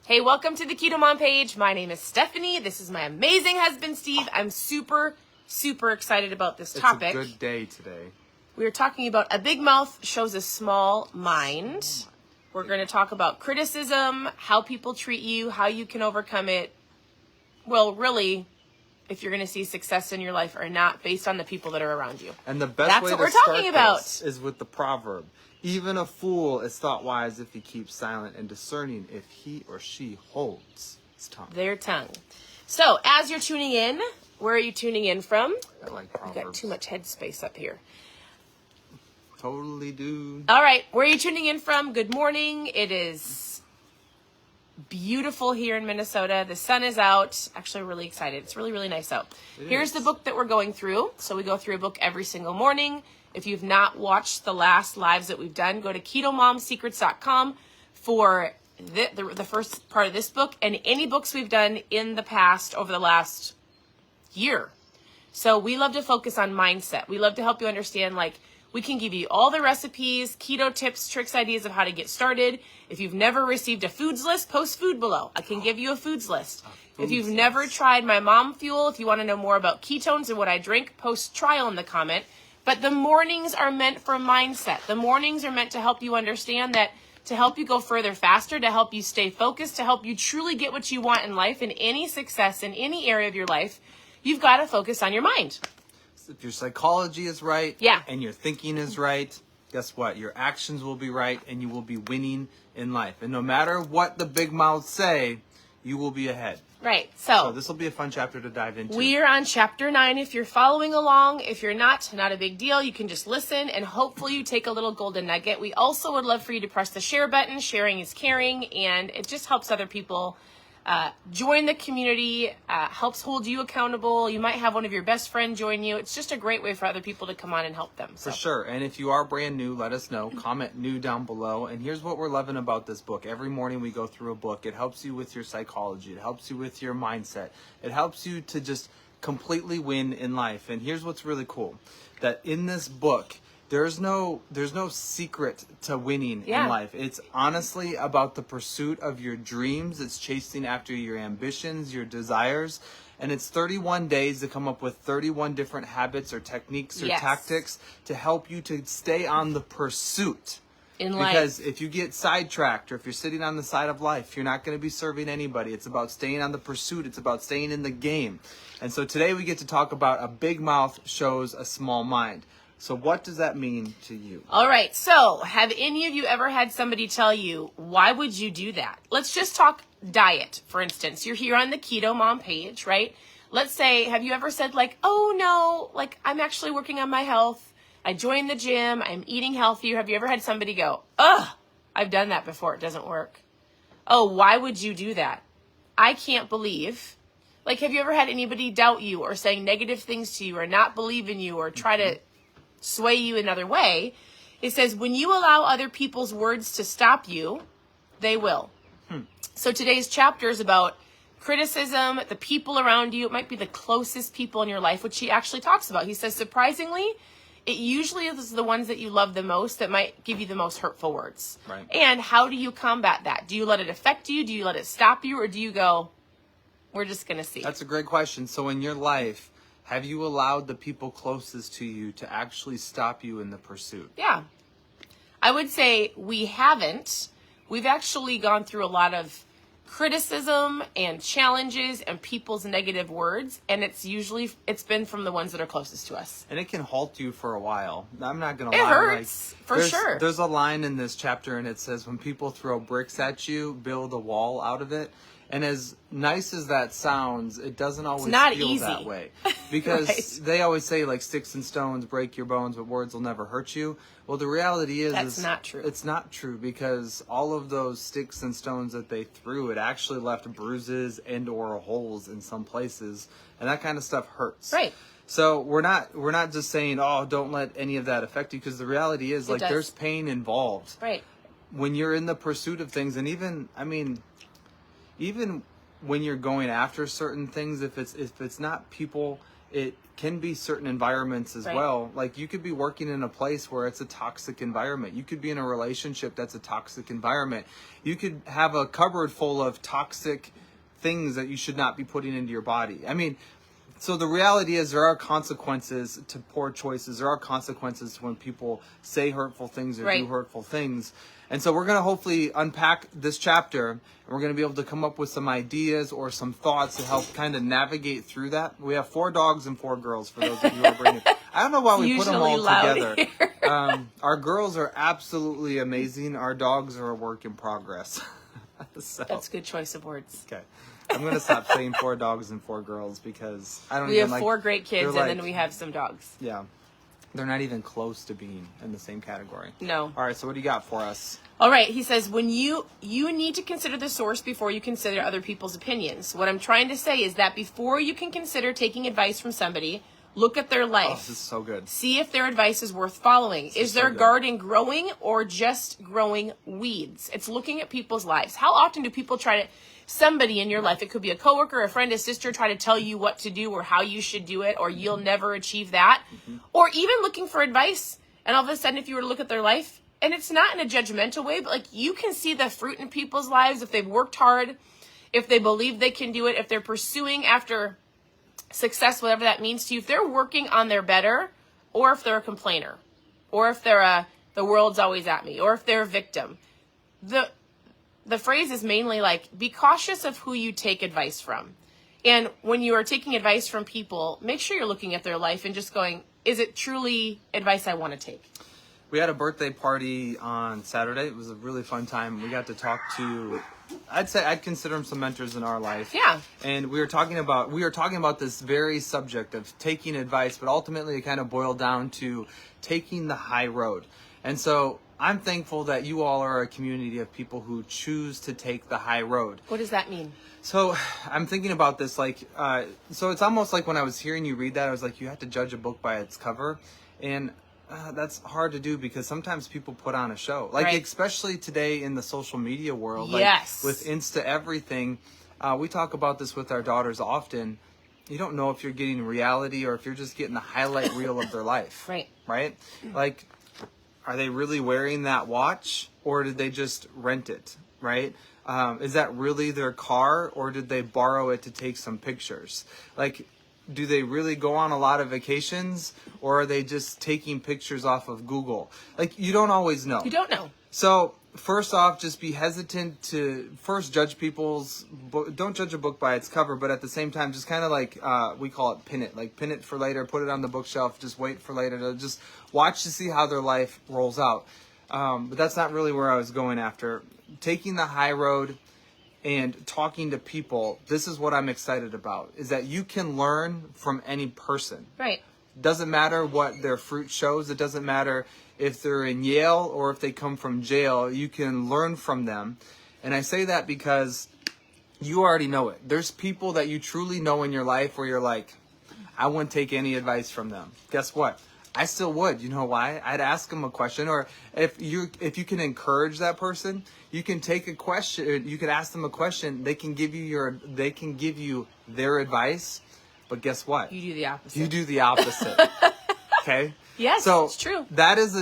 Hey, welcome to the KetoMom page. My name is Stephanie. This is my amazing husband, Steve. I'm super excited about this topic. It's a good day today. We are talking about a big mouth shows a small mind. We're going to talk about criticism, how people treat you, how you can overcome it. Well, really, if you're going to see success in your life or not based on the people that are around you. And the best That's way what to we're start talking about. this is with the proverb. Even a fool is thought wise if he keeps silent, and discerning if he or she holds his tongue. Their tongue. So, as you're tuning in, where are you tuning in from? I like proverbs. We've got too much headspace up here. Totally do. All right, where are you tuning in from? Good morning. It is beautiful here in Minnesota. The sun is out. Actually, really excited. It's really nice out. Here's the book that we're going through. So we go through a book every single morning. If you've not watched the last lives that we've done, go to KetoMomSecrets.com for the first part of this book and any books we've done in the past over the last year. So we love to focus on mindset. We love to help you understand, like, we can give you all the recipes, keto tips, tricks, ideas of how to get started. If you've never received a foods list, post food below. I can give you a foods list. If you've never tried my mom fuel, if you want to know more about ketones and what I drink, post trial in the comment. But the mornings are meant for mindset. The mornings are meant to help you understand that, to help you go further faster, to help you stay focused, to help you truly get what you want in life, in any success, in any area of your life, you've got to focus on your mind. If your psychology is right, Yeah, and your thinking is right, guess what? Your actions will be right, and you will be winning in life. And no matter what the big mouths say, you will be ahead. Right. So this will be a fun chapter to dive into. We are on chapter 9. If you're following along, if you're not a big deal. You can just listen and hopefully you take a little golden nugget. We also would love for you to press the share button. Sharing is caring, and it just helps other people join the community, helps hold you accountable. You might have one of your best friends join you. It's just a great way for other people to come on and help them. So. For sure. And if you are brand new, let us know. Comment new down below. And here's what we're loving about this book. Every morning we go through a book. It helps you with your psychology. It helps you with your mindset. It helps you to just completely win in life. And here's what's really cool. That in this book, there's no secret to winning in life. It's honestly about the pursuit of your dreams. It's chasing after your ambitions, your desires. And it's 31 days to come up with 31 different habits or techniques or tactics to help you to stay on the pursuit. In life. Because if you get sidetracked or if you're sitting on the side of life, you're not going to be serving anybody. It's about staying on the pursuit. It's about staying in the game. And so today we get to talk about a big mouth shows a small mind. So what does that mean to you? All right. So have any of you ever had somebody tell you, why would you do that? Let's just talk diet, for instance. You're here on the KetoMom page, right? Let's say, have you ever said like, oh no, like I'm actually working on my health. I joined the gym. I'm eating healthier. Have you ever had somebody go, ugh, I've done that before. It doesn't work. Oh, why would you do that? I can't believe. Like, have you ever had anybody doubt you or saying negative things to you or not believe in you or try to sway you another way? It says, when you allow other people's words to stop you, they will. So today's chapter is about criticism, the people around you. It might be the closest people in your life, which he actually talks about. He says, surprisingly, it usually is the ones that you love the most that might give you the most hurtful words. Right. And how do you combat that? Do you let it affect you? Do you let it stop you? Or do you go, we're just going to see? That's a great question. So in your life, have you allowed the people closest to you to actually stop you in the pursuit? Yeah. I would say we haven't. We've actually gone through a lot of criticism and challenges and people's negative words, and it's been from the ones that are closest to us. And it can halt you for a while. I'm not going to lie. It hurts, for sure. There's a line in this chapter, and it says, when people throw bricks at you, build a wall out of it. And as nice as that sounds, it doesn't always feel that way. Because right. They always say, like, sticks and stones break your bones, but words will never hurt you. Well, the reality is that's not true. It's not true, because all of those sticks and stones that they threw, it actually left bruises and or holes in some places. And that kind of stuff hurts. Right. So we're not just saying, oh, don't let any of that affect you, because the reality is, like, there's pain involved. Right. When you're in the pursuit of things, and even when you're going after certain things, if it's not people it can be certain environments as well. Like you could be working in a place where it's a toxic environment. You could be in a relationship that's a toxic environment. You could have a cupboard full of toxic things that you should not be putting into your body. I mean, so the reality is there are consequences to poor choices. There are consequences to when people say hurtful things or do hurtful things. And so we're going to hopefully unpack this chapter, and we're going to be able to come up with some ideas or some thoughts to help kind of navigate through that. We have 4 dogs and 4 girls for those of you who are bringing. I don't know why we put them all together. Our girls are absolutely amazing. Our dogs are a work in progress. So, that's a good choice of words. Okay. I'm going to stop saying 4 dogs and 4 girls because I don't we even have 4 great kids, and then we have some dogs. Yeah. They're not even close to being in the same category. No. All right, so what do you got for us? All right, he says, when you need to consider the source before you consider other people's opinions. What I'm trying to say is that before you can consider taking advice from somebody, look at their life. Oh, this is so good. See if their advice is worth following. Is their garden growing or just growing weeds? It's looking at people's lives. How often do people try to... Somebody in your life, it could be a coworker, a friend, a sister, try to tell you what to do or how you should do it, or you'll never achieve that. Or even looking for advice, and all of a sudden if you were to look at their life, and it's not in a judgmental way, but like you can see the fruit in people's lives if they've worked hard, if they believe they can do it, if they're pursuing after success, whatever that means to you, if they're working on their better, or if they're a complainer, or if they're the world's always at me, or if they're a victim. The phrase is mainly like, be cautious of who you take advice from. And when you are taking advice from people, make sure you're looking at their life and just going, is it truly advice I want to take? We had a birthday party on Saturday. It was a really fun time. We got to talk to, I'd consider them some mentors in our life. Yeah. And we were talking about this very subject of taking advice, but ultimately it kind of boiled down to taking the high road. And so I'm thankful that you all are a community of people who choose to take the high road. What does that mean? So I'm thinking about this so it's almost like when I was hearing you read that, I was like, you have to judge a book by its cover. And that's hard to do because sometimes people put on a show. Especially today in the social media world. Yes. With Insta everything. We talk about this with our daughters often. You don't know if you're getting reality or if you're just getting the highlight reel of their life. Right? Like, are they really wearing that watch or did they just rent it, right? Is that really their car or did they borrow it to take some pictures? Like, do they really go on a lot of vacations or are they just taking pictures off of Google? Like, you don't always know. You don't know. So, first off, just be hesitant to first judge don't judge a book by its cover, but at the same time, just kind of like, we call it pin it. Like, pin it for later, put it on the bookshelf, just wait for later to just watch to see how their life rolls out. But that's not really where I was going after. Taking the high road and talking to people, this is what I'm excited about, is that you can learn from any person. Right. Doesn't matter what their fruit shows. It doesn't matter if they're in Yale or if they come from jail. You can learn from them. And I say that because you already know it. There's people that you truly know in your life where you're like, I wouldn't take any advice from them. Guess what? I still would. You know why? I'd ask them a question. Or if you can encourage that person, you can take a question. You could ask them a question. They can give you their advice. But guess what? You do the opposite. You do the opposite. Okay? Yes, so it's true. That is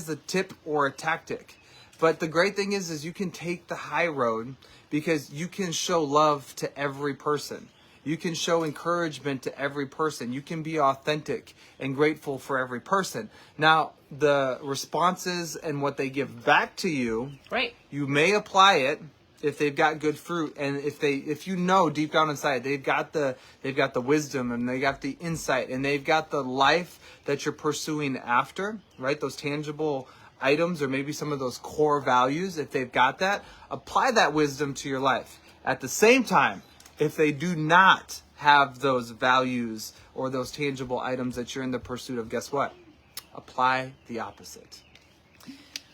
a tip or a tactic. But the great thing is you can take the high road because you can show love to every person. You can show encouragement to every person. You can be authentic and grateful for every person. Now, the responses and what they give back to you, right? You may apply it if they've got good fruit, and if you know deep down inside they've got the wisdom and they got the insight and they've got the life that you're pursuing after, right? Those tangible items or maybe some of those core values. If they've got that, apply that wisdom to your life. At the same time, if they do not have those values or those tangible items that you're in the pursuit of, guess what? Apply the opposite.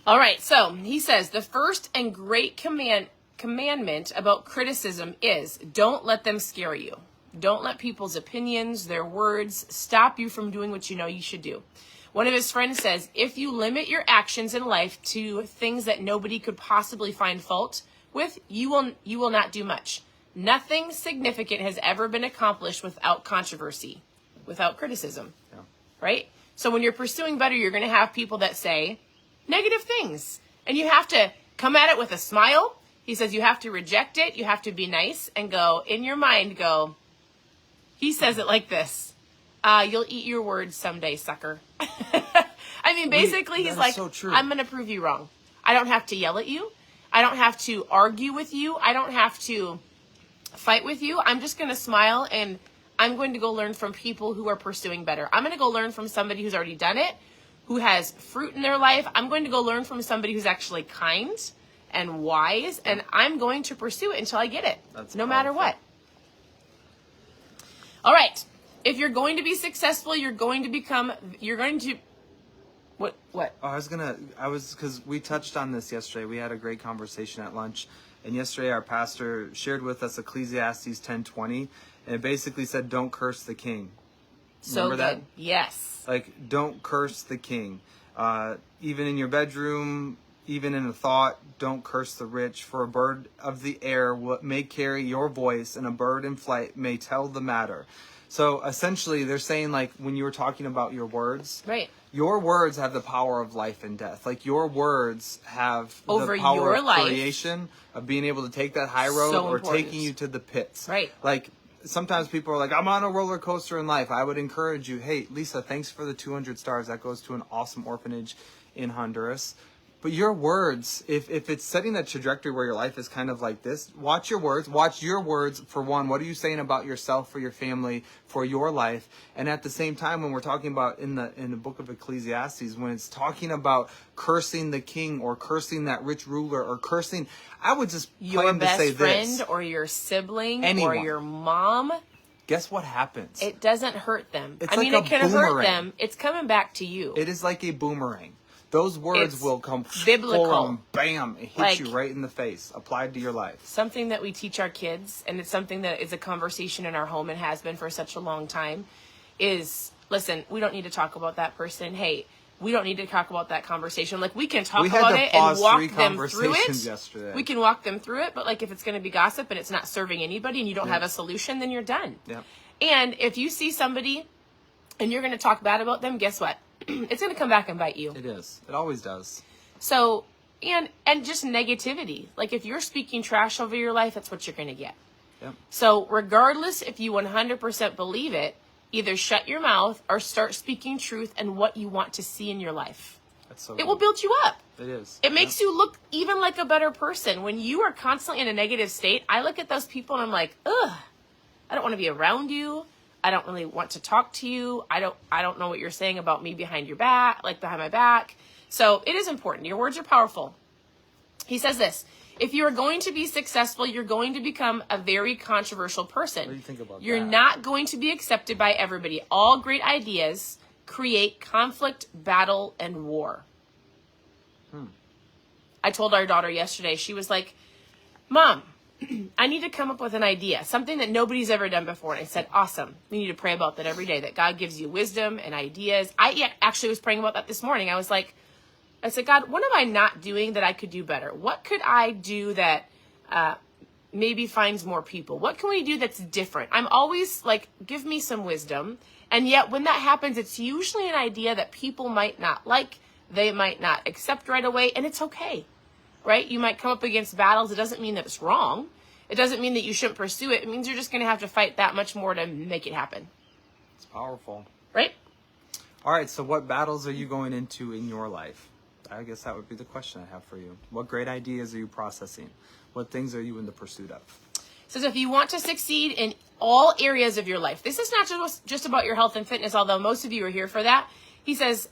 All right, so he says the first and great commandment about criticism is don't let them scare you. Don't let people's opinions, their words, stop you from doing what you know you should do. One of his friends says, if you limit your actions in life to things that nobody could possibly find fault with, you will not do much. Nothing significant has ever been accomplished without controversy. without criticism, Yeah. right? So when you're pursuing better, you're going to have people that say negative things. And you have to come at it with a smile. He says you have to reject it. You have to be nice and go, in your mind, go, he says it like this. You'll eat your words someday, sucker. I mean, basically, he's like, so true. I'm going to prove you wrong. I don't have to yell at you. I don't have to argue with you. I don't have to fight with you. I'm just going to smile, and I'm going to go learn from people who are pursuing better. I'm going to go learn from somebody who's already done it, who has fruit in their life. I'm going to go learn from somebody who's actually kind and wise, and I'm going to pursue it until I get it, no matter what. All right. If you're going to be successful, what? Because we touched on this yesterday. We had a great conversation at lunch. And yesterday our pastor shared with us Ecclesiastes 10:20. And it basically said, don't curse the king. So Remember good. that? Yes. Like, don't curse the king. Even in your bedroom, even in a thought, don't curse the rich. For a bird of the air may carry your voice, and a bird in flight may tell the matter. So essentially, they're saying, like, when you were talking about your words, right? Your words have the power of life and death. Like, your words have over the power your of life, creation, of being able to take that high road or taking you to the pits. Right. Like, sometimes people are like, I'm on a roller coaster in life. I would encourage you, hey, Lisa, thanks for the 200 stars. That goes to an awesome orphanage in Honduras. But your words, if it's setting a trajectory where your life is kind of like this, watch your words. Watch your words, for one. What are you saying about yourself, for your family, for your life? And at the same time, when we're talking about in the book of Ecclesiastes, when it's talking about cursing the king or cursing that rich ruler or cursing, I would just your best to say friend this, or your sibling anyone, or your mom. Guess what happens? It doesn't hurt them. It's I mean, like it can boomerang. hurt them. It's coming back to you. It is like a boomerang. Those words will come biblical. full on, bam, it hits like, you right in the face, applied to your life. Something that we teach our kids, and it's something that is a conversation in our home and has been for such a long time, is, listen, we don't need to talk about that person. Hey, we don't need to talk about that conversation. Like, we can talk about it and walk them through it. Yesterday. We can walk them through it, but like, if it's going to be gossip and it's not serving anybody and you don't have a solution, then you're done. Yep. And if you see somebody and you're going to talk bad about them, guess what? It's going to come back and bite you. It is. It always does. So, and just negativity. Like, if you're speaking trash over your life, that's what you're going to get. Yep. So regardless if you 100% believe it, either shut your mouth or start speaking truth and what you want to see in your life. That's so it good. will build you up. It is. It makes you look even like a better person. When you are constantly in a negative state, I look at those people and I'm like, ugh, I don't want to be around you. I don't really want to talk to you. I don't know what you're saying about me behind your back, like behind my back. So it is important. Your words are powerful. He says this, if you are going to be successful, you're going to become a very controversial person. What do you think about You're that? not going to be accepted by everybody. All great ideas create conflict, battle, and war. I told our daughter yesterday, she was like, Mom, I need to come up with an idea, something that nobody's ever done before. And I said, awesome. We need to pray about that every day, that God gives you wisdom and ideas. I actually was praying about that this morning. I said, God, what am I not doing that I could do better? What could I do that maybe finds more people? What can we do that's different? I'm always like, give me some wisdom. And yet when that happens, it's usually an idea that people might not like. They might not accept right away. And it's okay. Right? You might come up against battles. It doesn't mean that it's wrong. It doesn't mean that you shouldn't pursue it. It means you're just going to have to fight that much more to make it happen. It's powerful. Right? All right, so what battles are you going into in your life? I guess that would be the question I have for you. What great ideas are you processing? What things are you in the pursuit of? So if you want to succeed in all areas of your life, this is not just about your health and fitness, although most of you are here for that. He says,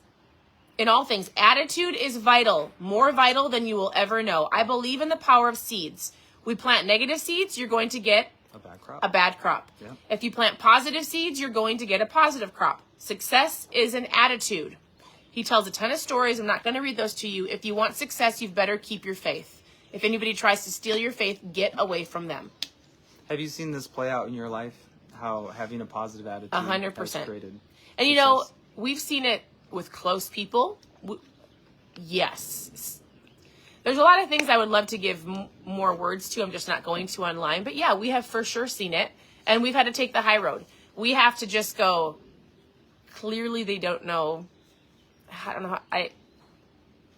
in all things, attitude is vital, more vital than you will ever know. I believe in the power of seeds. We plant negative seeds, you're going to get a bad crop. Yeah. If you plant positive seeds, you're going to get a positive crop. Success is an attitude. He tells a ton of stories. I'm not going to read those to you. If you want success, you've better keep your faith. If anybody tries to steal your faith, get away from them. Have you seen this play out in your life? How having a positive attitude 100%. has created And you success? know, we've seen it with close people. Yes. There's a lot of things I would love to give more words to. I'm just not going to online. But yeah, we have for sure seen it. And we've had to take the high road. We have to just go, clearly they don't know. I don't know.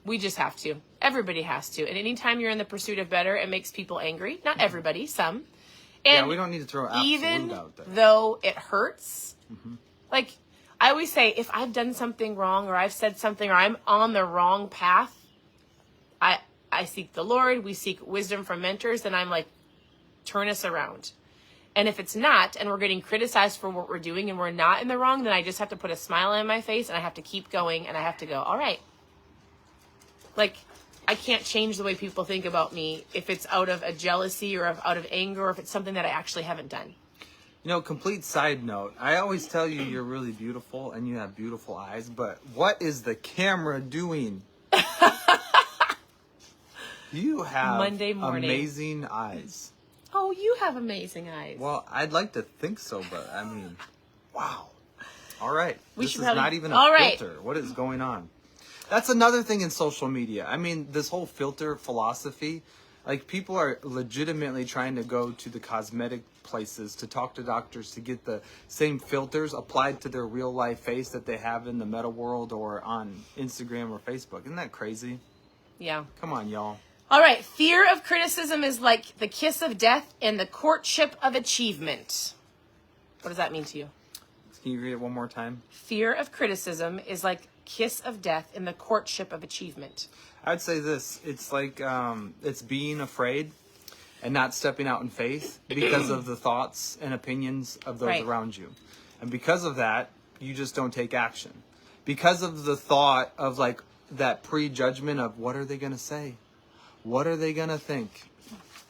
We just have to. Everybody has to. And anytime you're in the pursuit of better, it makes people angry. Not everybody, some. And we don't need to throw absolute even out there. though it hurts, like I always say, if I've done something wrong or I've said something or I'm on the wrong path, I seek the Lord. We seek wisdom from mentors. And I'm like, turn us around. And if it's not, and we're getting criticized for what we're doing and we're not in the wrong, then I just have to put a smile on my face and I have to keep going and I have to go, all right. Like, I can't change the way people think about me if it's out of a jealousy or out of anger or if it's something that I actually haven't done. You know, complete side note, I always tell you you're really beautiful and you have beautiful eyes, but what is the camera doing? You have Monday morning. Amazing eyes. Oh, you have amazing eyes. Well, I'd like to think so, but I mean, wow. All right. This is not even a filter. What is going on? That's another thing in social media. I mean, this whole filter philosophy, like people are legitimately trying to go to the cosmetic places to talk to doctors to get the same filters applied to their real life face that they have in the meta world or on Instagram or Facebook. Isn't that crazy? Yeah. Come on, y'all. All right. Fear of criticism is like the kiss of death and the courtship of achievement. What does that mean to you? Can you read it one more time? Fear of criticism is like kiss of death in the courtship of achievement. I'd say this. It's like it's being afraid and not stepping out in faith because of the thoughts and opinions of those around you. And because of that, you just don't take action. Because of the thought of like that prejudgment of what are they going to say? What are they going to think?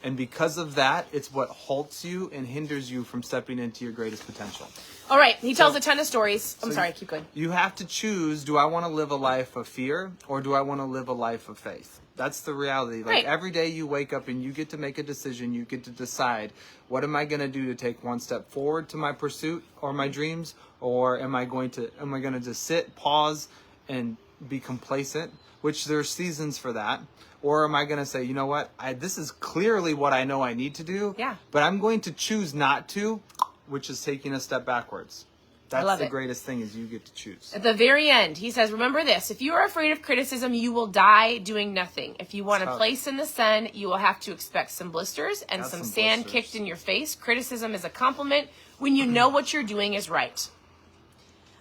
And because of that, it's what halts you and hinders you from stepping into your greatest potential. All right. He tells a ton of stories. I'm sorry. Keep going. You have to choose, do I want to live a life of fear or do I want to live a life of faith? That's the reality. Like every day you wake up and you get to make a decision. You get to decide, what am I going to do to take one step forward to my pursuit or my dreams? Or am I going to just sit, pause, and be complacent? Which there's seasons for that. Or am I going to say, you know what? This is clearly what I know I need to do. Yeah. But I'm going to choose not to, which is taking a step backwards. That's the greatest thing is you get to choose. At the very end, he says, remember this. If you are afraid of criticism, you will die doing nothing. If you want a place in the sun, you will have to expect some blisters and some sand kicked in your face. Criticism is a compliment when you know what you're doing is right.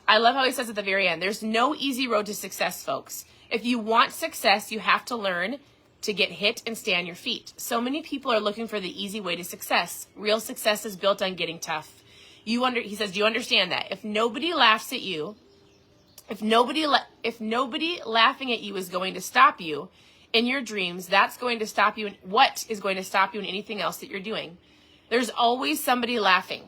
I love how he says at the very end, there's no easy road to success, folks. If you want success, you have to learn to get hit and stay on your feet. So many people are looking for the easy way to success. Real success is built on getting tough. He says, do you understand that? If nobody laughs at you, if nobody laughing at you is going to stop you in your dreams, that's going to stop you. What is going to stop you in anything else that you're doing? There's always somebody laughing.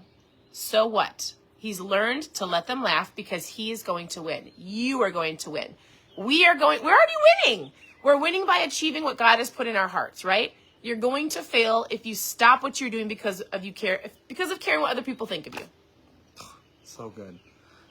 So what? He's learned to let them laugh because he is going to win. You are going to win. We're already winning. We're winning by achieving what God has put in our hearts, right? You're going to fail if you stop what you're doing because of caring what other people think of you. So good.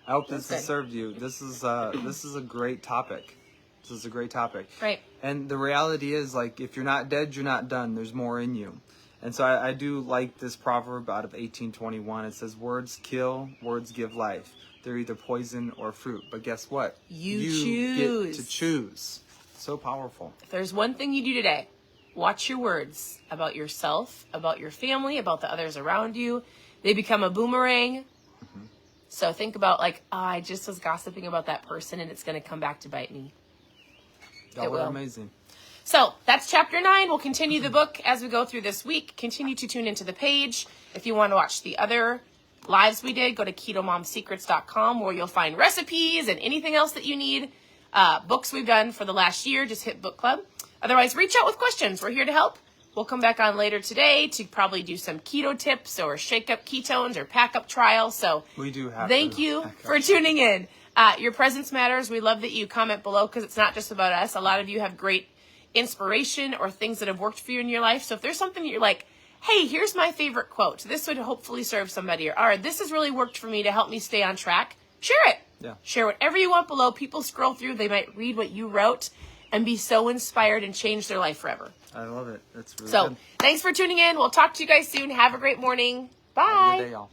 I hope this has served you. This is a great topic. This is a great topic. Right. And the reality is, like, if you're not dead, you're not done. There's more in you. And so I do like this proverb out of 1821. It says, words kill, words give life. They're either poison or fruit. But guess what? You get to choose. So powerful. If there's one thing you do today, watch your words about yourself, about your family, about the others around you. They become a boomerang. Mm-hmm. So think about I just was gossiping about that person and it's going to come back to bite me. That was amazing. So that's chapter 9. We'll continue the book as we go through this week. Continue to tune into the page. If you want to watch the other lives we did, go to KetoMomSecrets.com where you'll find recipes and anything else that you need. Books we've done for the last year, just hit book club. Otherwise, reach out with questions. We're here to help. We'll come back on later today to probably do some keto tips or shake up ketones or pack up trials. So we do have thank you for tuning in. Your presence matters. We love that you comment below because it's not just about us. A lot of you have great inspiration or things that have worked for you in your life. So if there's something that you're like, hey, here's my favorite quote. This would hopefully serve somebody. Or this has really worked for me to help me stay on track. Share it. Yeah. Share whatever you want below. People scroll through. They might read what you wrote and be so inspired and change their life forever. I love it. That's really good. So thanks for tuning in. We'll talk to you guys soon. Have a great morning. Bye. Have a good day, y'all.